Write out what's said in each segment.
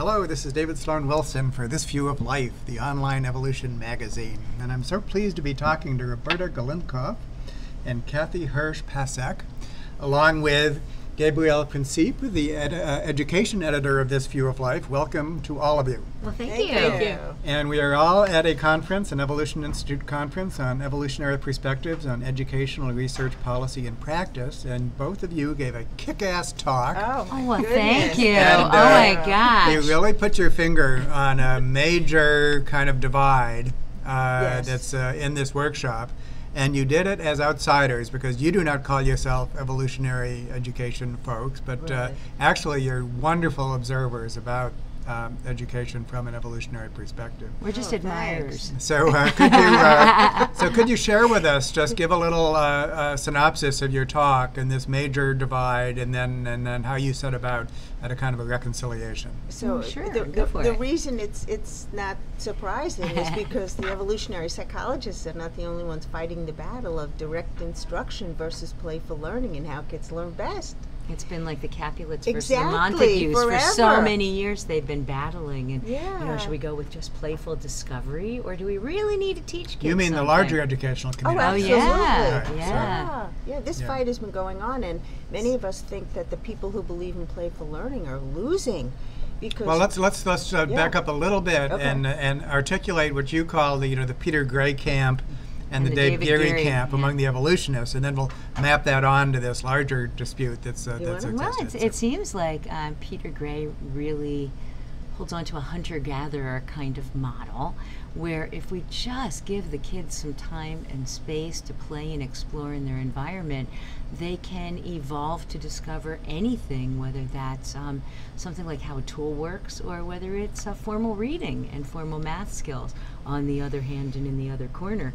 Hello, this is David Sloan Wilson for This View of Life, the online evolution magazine. And I'm so pleased to be talking to Roberta Golinkoff and Kathy Hirsh-Pasek, along with Gabrielle Principe, the education editor of This View of Life. Welcome to all of you. Well, thank you. Thank you. And we are all at a conference, an Evolution Institute conference on evolutionary perspectives on educational research, policy, and practice. And both of you gave a kick-ass talk. Oh, well, goodness. thank you. And, oh, my gosh. You really put your finger on a major kind of divide Yes. that's in this workshop. And you did it as outsiders because you do not call yourself evolutionary education folks, but Right. actually you're wonderful observers about education from an evolutionary perspective. We're just admirers. So could you share with us, just give a little synopsis of your talk and this major divide, and then how you set about at a kind of a reconciliation? So Sure, the, go for the it. reason it's not surprising is because the evolutionary psychologists are not the only ones fighting the battle of direct instruction versus playful learning and how kids learn best. It's been like the Capulets versus the Exactly, Montagues. For so forever. many years they've been battling. And, Yeah. should we go with just playful discovery, or do we really need to teach kids You mean the something? larger educational community? Oh, absolutely. yeah, Right, yeah. Yeah, this Yeah. fight has been going on, and many of us think that the people who believe in playful learning are losing because Well, let's back up a little bit Okay. and articulate what you call the Peter Gray camp and the Dave David Geary camp yeah. among the evolutionists, and then we'll map that on to this larger dispute that's existed. Well, it seems like Peter Gray really holds on to a hunter-gatherer kind of model, where if we just give the kids some time and space to play and explore in their environment, they can evolve to discover anything, whether that's something like how a tool works, or whether it's formal reading and formal math skills. On the other hand, and in the other corner,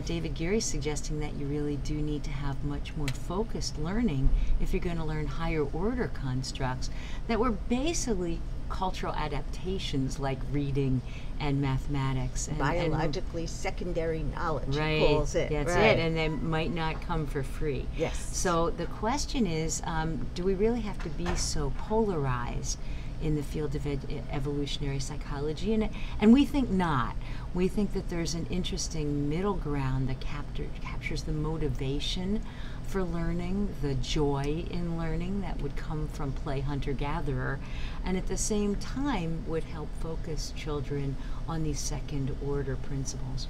David Geary is suggesting that you really do need to have much more focused learning if you're going to learn higher order constructs that were basically cultural adaptations like reading and mathematics. And biologically secondary knowledge, right, he calls it. that's right. it, and they might not come for free. Yes. So the question is, do we really have to be so polarized in the field of evolutionary psychology? And we think not. We think that there's an interesting middle ground that captures the motivation for learning, the joy in learning that would come from play hunter-gatherer, and at the same time would help focus children on these second-order principles.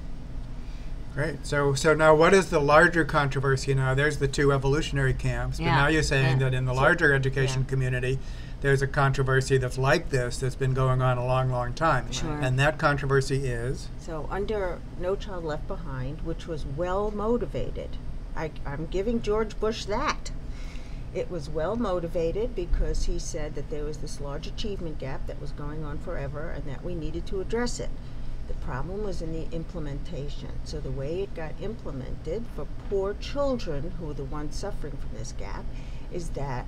Great. So now what is the larger controversy now? There's the two evolutionary camps, but Yeah, now you're saying yeah. that in the larger education community, there's a controversy that's like this that's been going on a long, long time. Sure. And that controversy is? So under No Child Left Behind, which was well motivated, I'm giving George Bush that. It was well motivated because he said that there was this large achievement gap that was going on forever and that we needed to address it. The problem was in the implementation. So the way it got implemented for poor children who were the ones suffering from this gap is that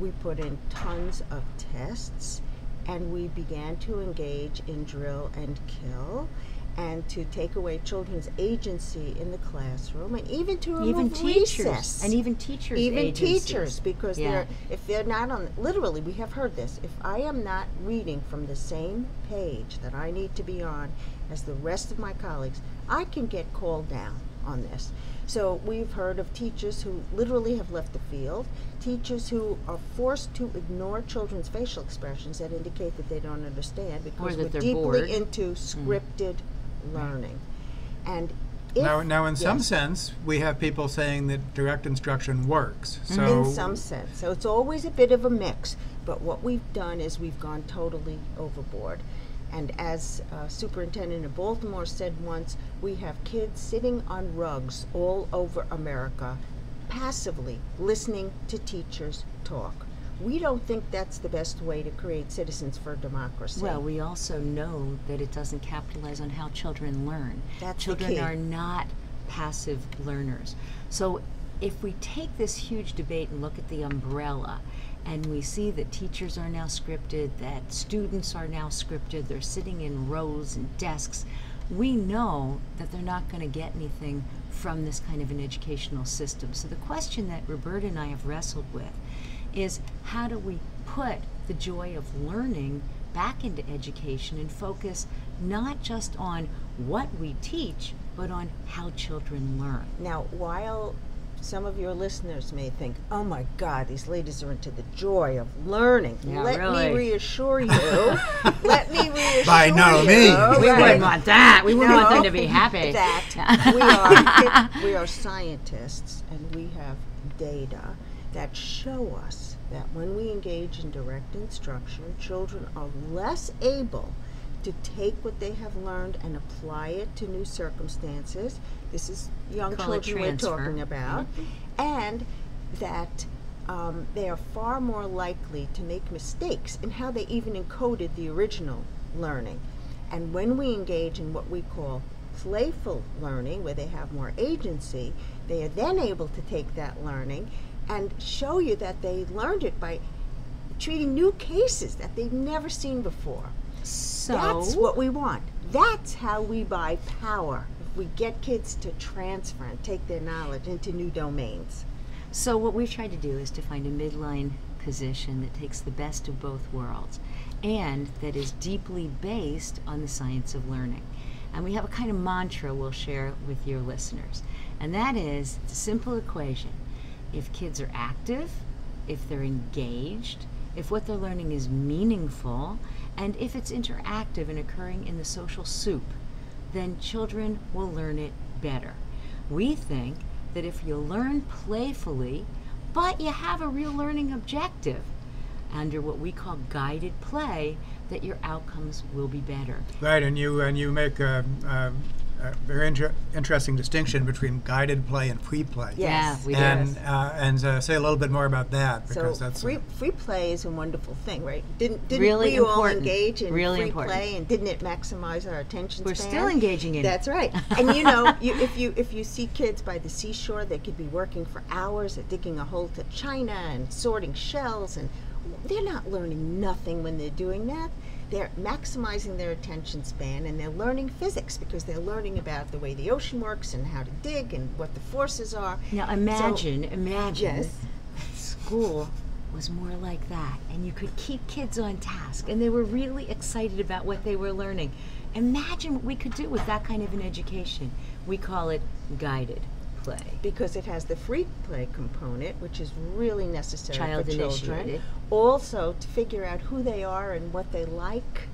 we put in tons of tests and we began to engage in drill and kill and to take away children's agency in the classroom and even to remove Even teachers, recess. and even teachers' Even agencies. teachers, because Yeah. if they're not on, literally we have heard this, if I am not reading from the same page that I need to be on as the rest of my colleagues, I can get called down on this. So we've heard of teachers who literally have left the field, teachers who are forced to ignore children's facial expressions that indicate that they don't understand because that we're they're deeply bored. into scripted learning. And if, Now in some yes. sense, we have people saying that direct instruction works. So In some sense. So it's always a bit of a mix. But what we've done is we've gone totally overboard. And as Superintendent of Baltimore said once, we have kids sitting on rugs all over America, passively listening to teachers talk. We don't think that's the best way to create citizens for democracy. Well, we also know that it doesn't capitalize on how children learn. That's the Children key. are not passive learners. So if we take this huge debate and look at the umbrella, and we see that teachers are now scripted, that students are now scripted, they're sitting in rows and desks, we know that they're not going to get anything from this kind of an educational system. So the question that Roberta and I have wrestled with is, how do we put the joy of learning back into education and focus not just on what we teach, but on how children learn. Now, while some of your listeners may think, oh my God, these ladies are into the joy of learning. Yeah, Let really. me reasure you. Let me reassure By no you. means. We right, wouldn't want that. We wouldn't want them to be happy. That we are scientists, and we have data that show us that when we engage in direct instruction, children are less able to take what they have learned and apply it to new circumstances. This is young Call it children we're transfer. talking about. And that they are far more likely to make mistakes in how they even encoded the original learning. And when we engage in what we call playful learning, where they have more agency, they are then able to take that learning and show you that they learned it by treating new cases that they've never seen before. So That's what we want. That's how we buy power. If we get kids to transfer and take their knowledge into new domains. So what we've tried to do is to find a midline position that takes the best of both worlds and that is deeply based on the science of learning. And we have a kind of mantra we'll share with your listeners. And that is, it's a simple equation. If kids are active, if they're engaged, if what they're learning is meaningful, and if it's interactive and occurring in the social soup, then children will learn it better. We think that if you learn playfully, but you have a real learning objective under what we call guided play, that your outcomes will be better. Right, and you make a very interesting distinction between guided play and free play. Yes. Yeah, we And do. Say a little bit more about that, because So that's free play is a wonderful thing, right? Didn't Really we all important. engage in Really free important. play, and didn't it maximize our attention We're span? still engaging in it. That's right. And you know, if you see kids by the seashore, they could be working for hours at digging a hole to china and sorting shells, and they're not learning nothing when they're doing that. They're maximizing their attention span, and they're learning physics because they're learning about the way the ocean works and how to dig and what the forces are. Now imagine Yes. school was more like that, and you could keep kids on task, and they were really excited about what they were learning. Imagine what we could do with that kind of an education. We call it guided play. Because it has the free play component, which is really necessary Child for children. initiated. Also, to figure out who they are and what they like,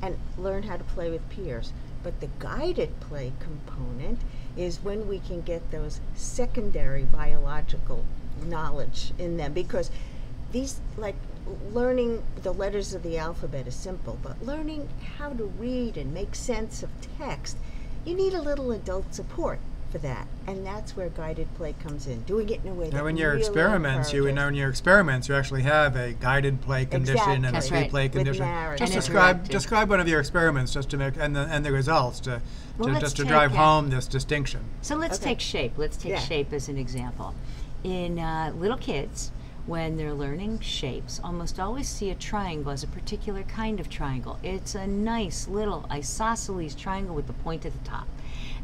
and learn how to play with peers. But the guided play component is when we can get those secondary biological knowledge in them, because these, like, learning the letters of the alphabet is simple, but learning how to read and make sense of text, you need a little adult support for that, and that's where guided play comes in. Doing it in a way that now in your really experiments, you encourages. actually have a guided play condition and a Exactly. That's free right. play With condition. narrative. Just And it's describe interactive. describe one of your experiments, just to make and the results Let's just to take drive it. home this distinction. So let's Okay. take shape. Let's take Yeah. shape as an example. In little kids, when they're learning shapes, almost always see a triangle as a particular kind of triangle. It's a nice little isosceles triangle with the point at the top.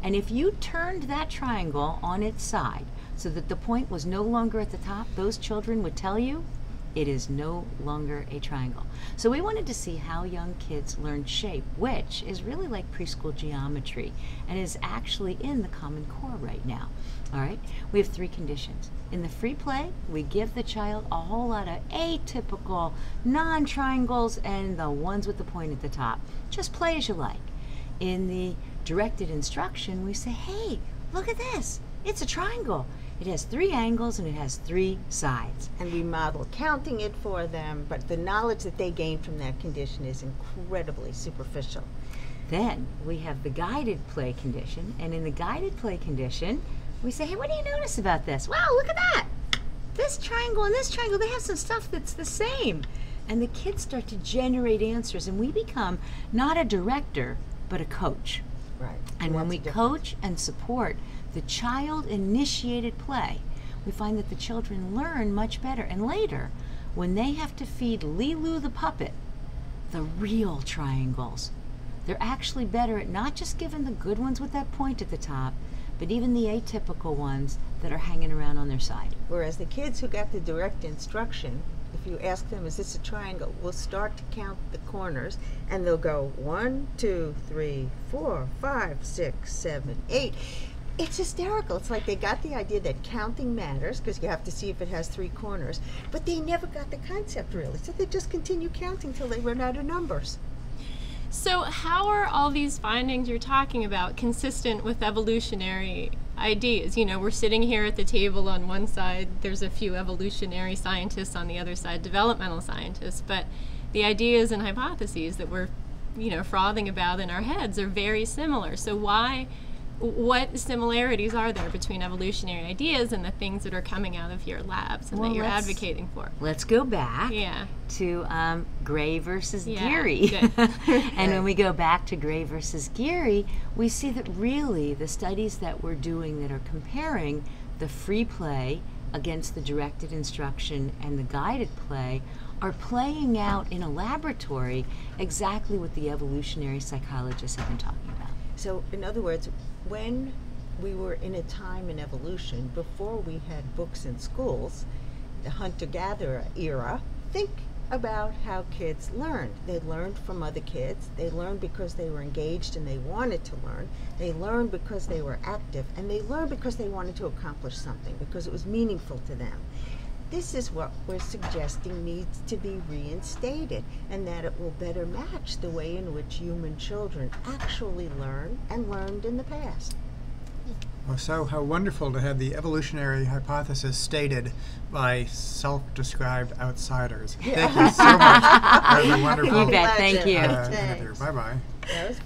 And if you turned that triangle on its side so that the point was no longer at the top, those children would tell you it is no longer a triangle. So we wanted to see how young kids learn shape, which is really like preschool geometry and is actually in the Common Core right now. All right, we have 3 conditions. In the free play, we give the child a whole lot of atypical non-triangles and the ones with the point at the top. Just play as you like. In the directed instruction, we say, hey, look at this. It's a triangle. It has 3 angles and it has 3 sides. And we model counting it for them, but the knowledge that they gain from that condition is incredibly superficial. Then we have the guided play condition, and in the guided play condition, we say, hey, what do you notice about this? Wow, look at that. This triangle and this triangle, they have some stuff that's the same. And the kids start to generate answers, and we become not a director, but a coach. Right. And when we coach and support the child-initiated play, we find that the children learn much better. And later, when they have to feed Lilu the puppet the real triangles, they're actually better at not just giving the good ones with that point at the top, but even the atypical ones that are hanging around on their side. Whereas the kids who got the direct instruction if you ask them, is this a triangle, we'll start to count the corners, and they'll go 1, 2, 3, 4, 5, 6, 7, 8. It's hysterical. It's like they got the idea that counting matters because you have to see if it has 3 corners, but they never got the concept really. So they just continue counting till they run out of numbers. So how are all these findings you're talking about consistent with evolutionary ideas? You know, we're sitting here at the table. On one side, there's a few evolutionary scientists, on the other side, developmental scientists, but the ideas and hypotheses that we're, you know, frothing about in our heads are very similar. So what similarities are there between evolutionary ideas and the things that are coming out of your labs and that you're advocating for? Let's go back to Gray versus Geary. And when we go back to Gray versus Geary, we see that really the studies that we're doing that are comparing the free play against the directed instruction and the guided play are playing out in a laboratory exactly what the evolutionary psychologists have been talking about. So, in other words, when we were in a time in evolution, before we had books in schools, the hunter-gatherer era, think about how kids learned. They learned from other kids. They learned because they were engaged and they wanted to learn. They learned because they were active. And they learned because they wanted to accomplish something, because it was meaningful to them. This is what we're suggesting needs to be reinstated, and that it will better match the way in which human children actually learn and learned in the past. Well, so how wonderful to have the evolutionary hypothesis stated by self-described outsiders. Thank you so much. That was a wonderful You bet. Thank you. interview. Bye-bye. That was